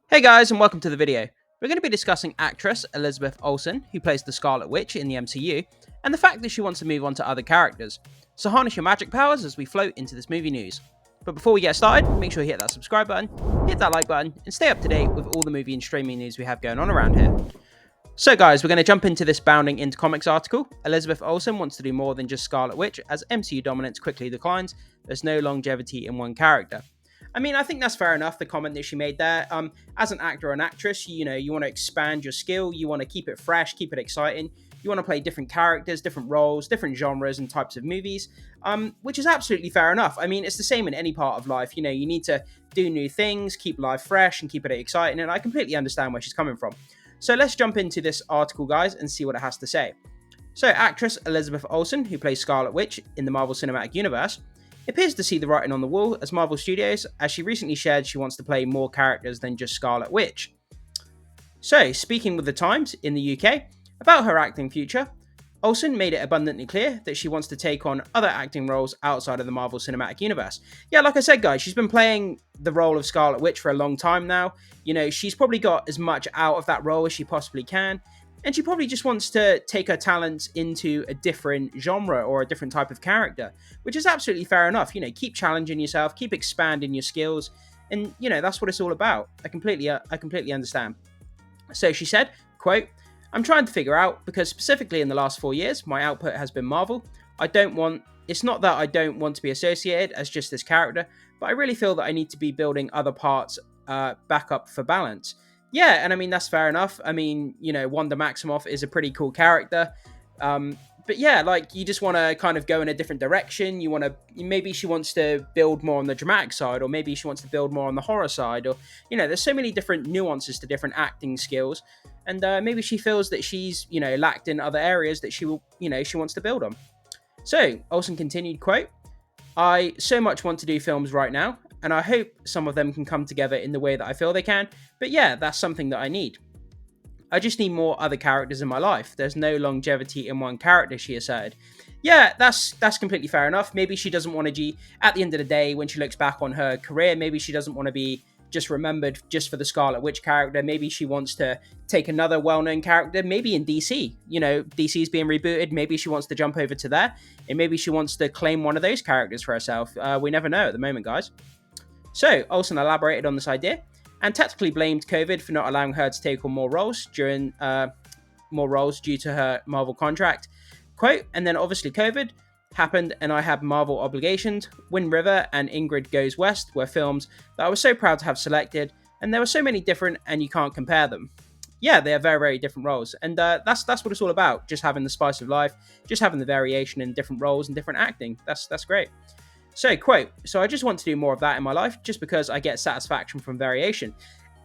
Hey guys, and welcome to the video. We're going to be discussing actress Elizabeth Olsen, who plays the Scarlet Witch in the MCU, and the fact that she wants to move on to other characters. So harness your magic powers as we float into this movie news. But before we get started, make sure you hit that subscribe button, hit that like button, and stay up to date with all the movie and streaming news we have going on around here. So guys, we're going to jump into this Bounding into Comics article. Elizabeth Olsen wants to do more than just Scarlet Witch, as MCU dominance quickly declines. There's no longevity in one character. I mean, I think that's fair enough, the comment that she made there. As an actor or an actress, you want to expand your skill, you want to keep it fresh, keep it exciting, you want to play different characters, different roles, different genres and types of movies, which is absolutely fair enough. I mean, it's the same in any part of life. You need to do new things, keep life fresh and keep it exciting, and I completely understand where she's coming from. So let's jump into this article, guys, and see what it has to say. So, actress Elizabeth Olsen, who plays Scarlet Witch in the Marvel Cinematic Universe, appears to see the writing on the wall as Marvel Studios, as she recently shared she wants to play more characters than just Scarlet Witch. So, speaking with The Times in the UK about her acting future, Olsen made it abundantly clear that she wants to take on other acting roles outside of the Marvel Cinematic Universe. Yeah, like I said, guys, she's been playing the role of Scarlet Witch for a long time now. She's probably got as much out of that role as she possibly can. And she probably just wants to take her talents into a different genre or a different type of character, which is absolutely fair enough. Keep challenging yourself, keep expanding your skills, and that's what it's all about. I completely understand. So she said, quote, "I'm trying to figure out, because specifically in the last 4 years, my output has been Marvel. It's not that I don't want to be associated as just this character, but I really feel that I need to be building other parts back up for balance." Yeah, and I mean, that's fair enough. I mean, Wanda Maximoff is a pretty cool character. But yeah, like, you just want to kind of go in a different direction. Maybe she wants to build more on the dramatic side, or maybe she wants to build more on the horror side, or, there's so many different nuances to different acting skills. And maybe she feels that she's, lacked in other areas that she wants to build on. So, Olsen continued, quote, "I so much want to do films right now, and I hope some of them can come together in the way that I feel they can, but yeah, that's something that I need. I just need more other characters in my life. There's no longevity in one character," she asserted. Yeah, that's completely fair enough. Maybe she doesn't want to at the end of the day, when she looks back on her career, maybe she doesn't want to be just remembered just for the Scarlet Witch character. Maybe she wants to take another well-known character, maybe in DC. DC's being rebooted. Maybe she wants to jump over to there, and maybe she wants to claim one of those characters for herself. We never know at the moment, guys. So, Olsen elaborated on this idea and tactically blamed COVID for not allowing her to take on more roles due to her Marvel contract. Quote, "And then obviously COVID happened and I had Marvel obligations. Wind River and Ingrid Goes West were films that I was so proud to have selected, and there were so many different, and you can't compare them." Yeah, they are very, very different roles, and that's what it's all about. Just having the spice of life, just having the variation in different roles and different acting. That's great. So, quote, "So I just want to do more of that in my life, just because I get satisfaction from variation."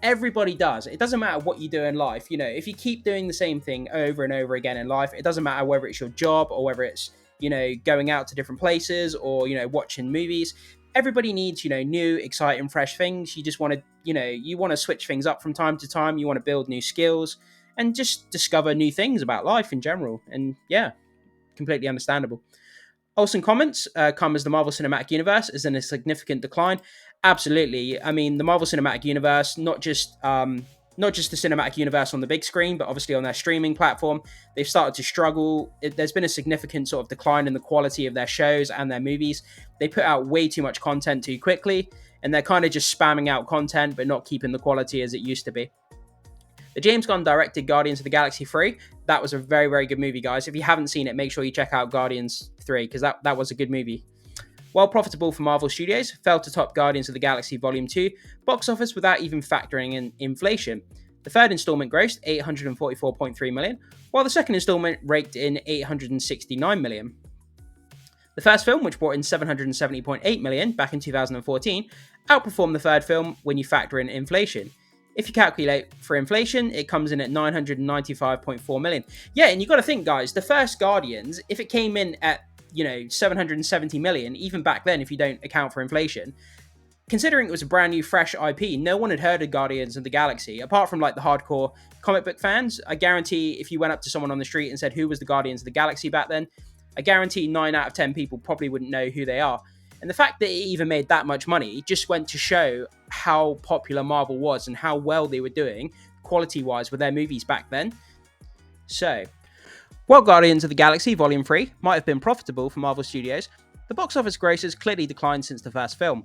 Everybody does. It doesn't matter what you do in life. If you keep doing the same thing over and over again in life, it doesn't matter whether it's your job or whether it's, going out to different places or, watching movies. Everybody needs, new, exciting, fresh things. You just want to, you want to switch things up from time to time. You want to build new skills and just discover new things about life in general. And yeah, completely understandable. Olsen comments, come as the Marvel Cinematic Universe is in a significant decline. Absolutely. I mean, the Marvel Cinematic Universe, not just the cinematic universe on the big screen, but obviously on their streaming platform, they've started to struggle. There's been a significant sort of decline in the quality of their shows and their movies. They put out way too much content too quickly, and they're kind of just spamming out content, but not keeping the quality as it used to be. The James Gunn directed Guardians of the Galaxy 3. That was a very, very good movie, guys. If you haven't seen it, make sure you check out Guardians 3, because that was a good movie. While profitable for Marvel Studios, fell to top Guardians of the Galaxy Volume 2 box office without even factoring in inflation. The third installment grossed $844.3 million, while the second installment raked in $869 million. The first film, which brought in $770.8 million back in 2014, outperformed the third film when you factor in inflation. If you calculate for inflation, it comes in at $995.4 million. Yeah, and you got to think, guys, the first Guardians, if it came in at, $770 million, even back then, if you don't account for inflation, considering it was a brand new, fresh IP, no one had heard of Guardians of the Galaxy, apart from like the hardcore comic book fans. I guarantee if you went up to someone on the street and said, "Who was the Guardians of the Galaxy back then?" I guarantee 9 out of 10 people probably wouldn't know who they are. And the fact that it even made that much money just went to show how popular Marvel was and how well they were doing quality-wise with their movies back then. So, while Guardians of the Galaxy Volume 3 might have been profitable for Marvel Studios, the box office grosses clearly declined since the first film.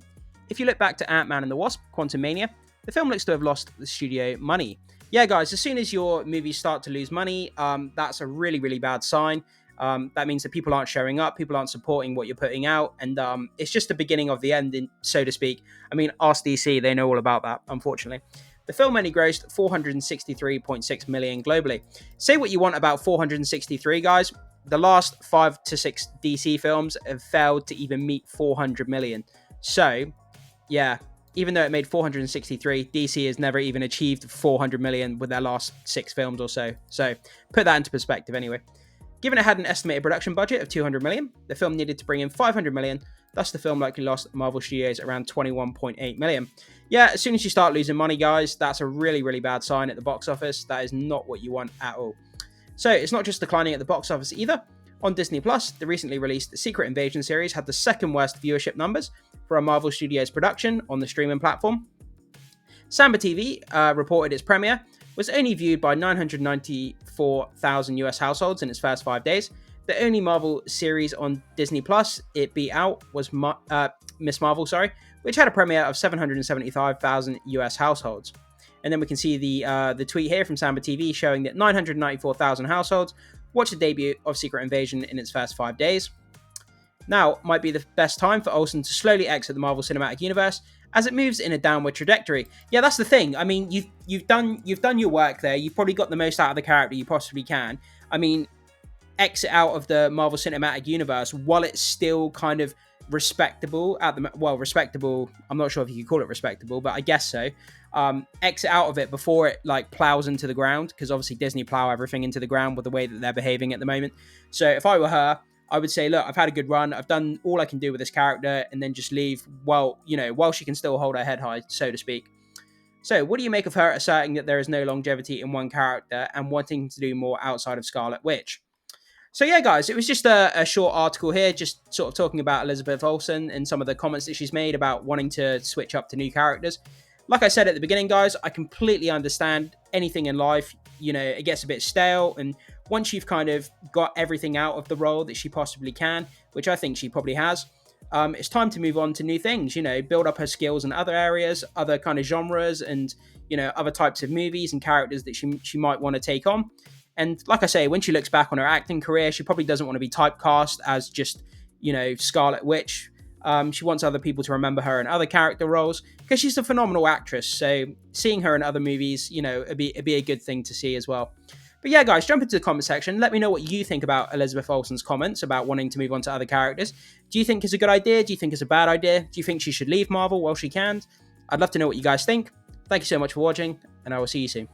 If you look back to Ant-Man and the Wasp: Quantumania, the film looks to have lost the studio money. Yeah, guys, as soon as your movies start to lose money, that's a really, really bad sign. That means that people aren't showing up, people aren't supporting what you're putting out, and it's just the beginning of the end, so to speak. I mean, ask DC, they know all about that, unfortunately. The film only grossed $463.6 million globally. Say what you want about 463, guys. The last 5 to 6 DC films have failed to even meet 400 million. So, yeah, even though it made 463, DC has never even achieved 400 million with their last 6 films or so. So, put that into perspective anyway. Given it had an estimated production budget of 200 million, the film needed to bring in 500 million, thus the film likely lost Marvel Studios around 21.8 million. Yeah, as soon as you start losing money, guys, that's a really, really bad sign at the box office. That is not what you want at all. So, it's not just declining at the box office either. On Disney+, the recently released Secret Invasion series had the second worst viewership numbers for a Marvel Studios production on the streaming platform. Samba TV reported its premiere was only viewed by 994,000 US households in its first 5 days. The only Marvel series on Disney+, it beat out, was Miss Marvel, which had a premiere of 775,000 US households. And then we can see the tweet here from Samba TV showing that 994,000 households watched the debut of Secret Invasion in its first 5 days. Now might be the best time for Olsen to slowly exit the Marvel Cinematic Universe as it moves in a downward trajectory. Yeah, that's the thing. I mean, you've done your work there. You've probably got the most out of the character you possibly can. I mean, exit out of the Marvel Cinematic Universe while it's still kind of respectable respectable. I'm not sure if you could call it respectable, but I guess so. Exit out of it before it like plows into the ground, because obviously Disney plow everything into the ground with the way that they're behaving at the moment. So if I were her, I would say, look, I've had a good run. I've done all I can do with this character, and then just leave while she can still hold her head high, so to speak. So what do you make of her asserting that there is no longevity in one character and wanting to do more outside of Scarlet Witch? So yeah, guys, it was just a short article here, just sort of talking about Elizabeth Olsen and some of the comments that she's made about wanting to switch up to new characters. Like I said at the beginning, guys, I completely understand anything in life. It gets a bit stale, and once you've kind of got everything out of the role that she possibly can, which I think she probably has, it's time to move on to new things, build up her skills in other areas, other kind of genres, and, other types of movies and characters that she might want to take on. And like I say, when she looks back on her acting career, she probably doesn't want to be typecast as just, Scarlet Witch. She wants other people to remember her in other character roles because she's a phenomenal actress. So seeing her in other movies, it'd be a good thing to see as well. But yeah, guys, jump into the comment section. Let me know what you think about Elizabeth Olsen's comments about wanting to move on to other characters. Do you think it's a good idea? Do you think it's a bad idea? Do you think she should leave Marvel while she can? I'd love to know what you guys think. Thank you so much for watching, and I will see you soon.